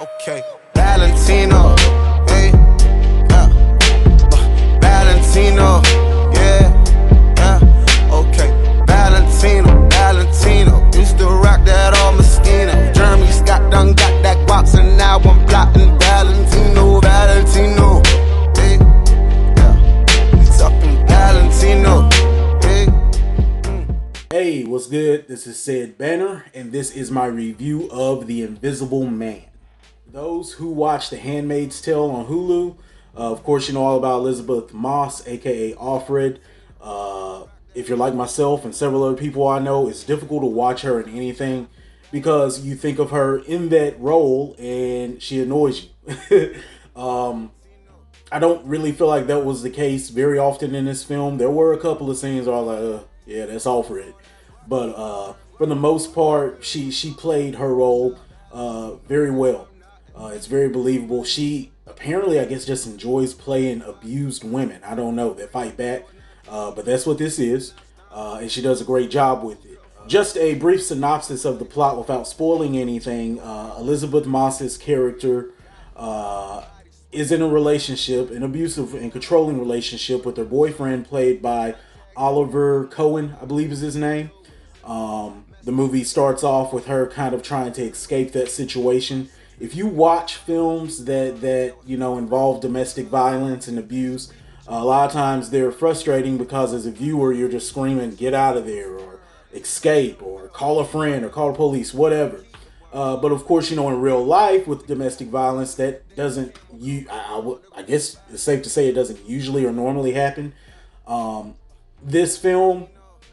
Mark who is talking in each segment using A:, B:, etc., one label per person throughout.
A: Okay, Valentino, hey, Valentino, yeah, okay, Valentino, used to rock that all Moschino. Jeremy Scott done got that box and now I'm plotting Valentino, hey, yeah, we talking Valentino, hey.
B: Hey, what's good? This is Ced Banner, and this is my review of The Invisible Man. Those who watch The Handmaid's Tale on Hulu, of course, you know all about Elizabeth Moss, aka Offred. If you're like myself and several other people I know, it's difficult to watch her in anything because you think of her in that role and she annoys you. I don't really feel like that was the case very often in this film. There were a couple of scenes where I was like, yeah, that's Offred. But for the most part, she played her role very well. It's very believable. She apparently, I guess, just enjoys playing abused women. I don't know, that fight back. But that's what this is. And she does a great job with it. Just a brief synopsis of the plot without spoiling anything. Elizabeth Moss's character is in a relationship, an abusive and controlling relationship with her boyfriend, played by Oliver Cohen, I believe is his name. The movie starts off with her kind of trying to escape that situation. If you watch films that involve domestic violence and abuse, a lot of times they're frustrating because as a viewer you're just screaming, "Get out of there!" or "Escape!" or "Call a friend!" or "Call the police!" Whatever. But of course, in real life with domestic violence, that doesn't. I guess it's safe to say it doesn't usually or normally happen. This film,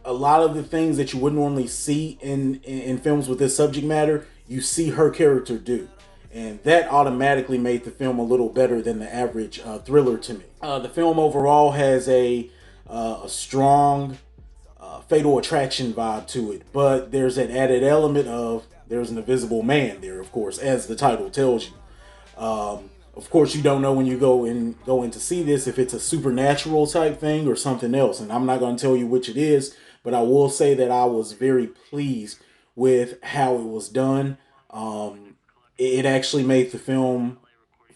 B: a lot of the things that you wouldn't normally see in films with this subject matter, you see her character do. And that automatically made the film a little better than the average thriller to me. The film overall has a strong fatal attraction vibe to it, but there's an added element of there's an invisible man there, of course, as the title tells you. Of course, you don't know when you go in to see this if it's a supernatural type thing or something else, and I'm not going to tell you which it is, but I will say that I was very pleased with how it was done. It actually made the film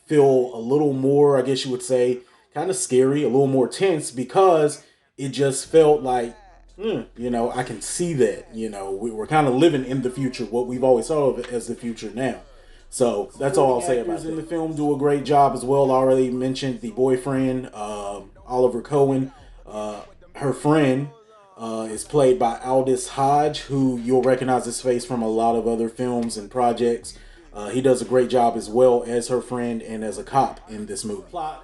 B: feel a little more, I guess you would say, kind of scary, a little more tense because it just felt like, I can see that. We're kind of living in the future, what we've always thought of as the future now. So that's all I'll say about it. In the film do a great job as well. I already mentioned the boyfriend, Oliver Cohen. Her friend is played by Aldous Hodge, who you'll recognize his face from a lot of other films and projects. He does a great job as well as her friend and as a cop in this movie. Plot,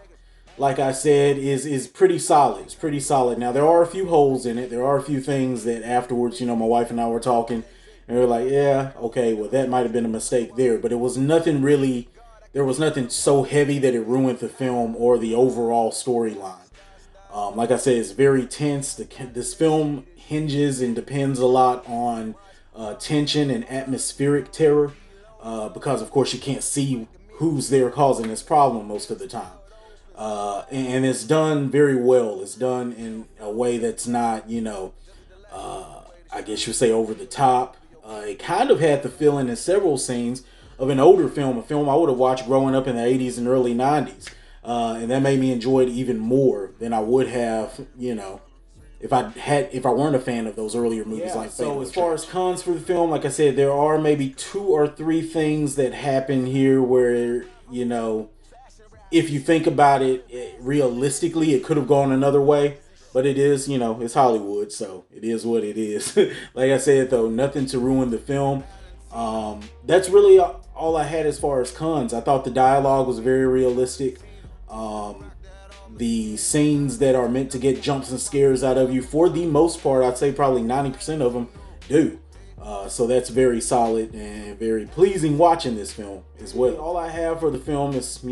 B: like I said, is pretty solid. It's pretty solid. Now, there are a few holes in it. There are a few things that afterwards, my wife and I were talking, and we were like, yeah, okay, well, that might have been a mistake there. But it was nothing really, there was nothing so heavy that it ruined the film or the overall storyline. Like I said, it's very tense. This film hinges and depends a lot on tension and atmospheric terror because, of course, you can't see who's there causing this problem most of the time. And it's done very well. It's done in a way that's not, I guess you would say over the top. It kind of had the feeling in several scenes of an older film, a film I would have watched growing up in the 80s and early 90s. And that made me enjoy it even more than I would have, if I weren't a fan of those earlier movies like that. So as far as cons for the film, like I said, there are maybe 2 or 3 things that happen here where, if you think about it, realistically, it could have gone another way. But it is, it's Hollywood, so it is what it is. Like I said, though, nothing to ruin the film. That's really all I had as far as cons. I thought the dialogue was very realistic. The scenes that are meant to get jumps and scares out of you, for the most part, I'd say probably 90% of them do. So that's very solid and very pleasing watching this film as well. All I have for the film is,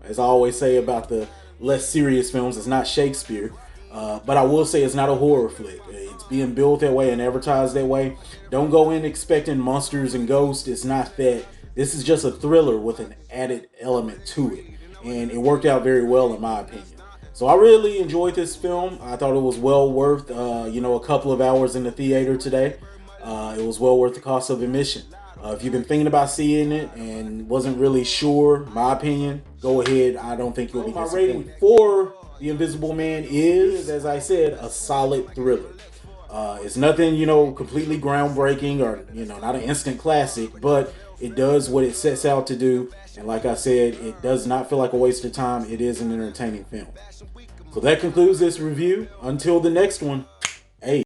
B: as I always say about the less serious films, it's not Shakespeare. But I will say it's not a horror flick. It's being built that way and advertised that way. Don't go in expecting monsters and ghosts. It's not that. This is just a thriller with an added element to it. And it worked out very well in my opinion. So I really enjoyed this film. I thought it was well worth, a couple of hours in the theater today. It was well worth the cost of admission. If you've been thinking about seeing it and wasn't really sure, my opinion, go ahead. I don't think you'll be disappointed. My rating for The Invisible Man is, as I said, a solid thriller. It's nothing, completely groundbreaking or, not an instant classic, but it does what it sets out to do. And like I said, it does not feel like a waste of time. It is an entertaining film. So that concludes this review. Until the next one.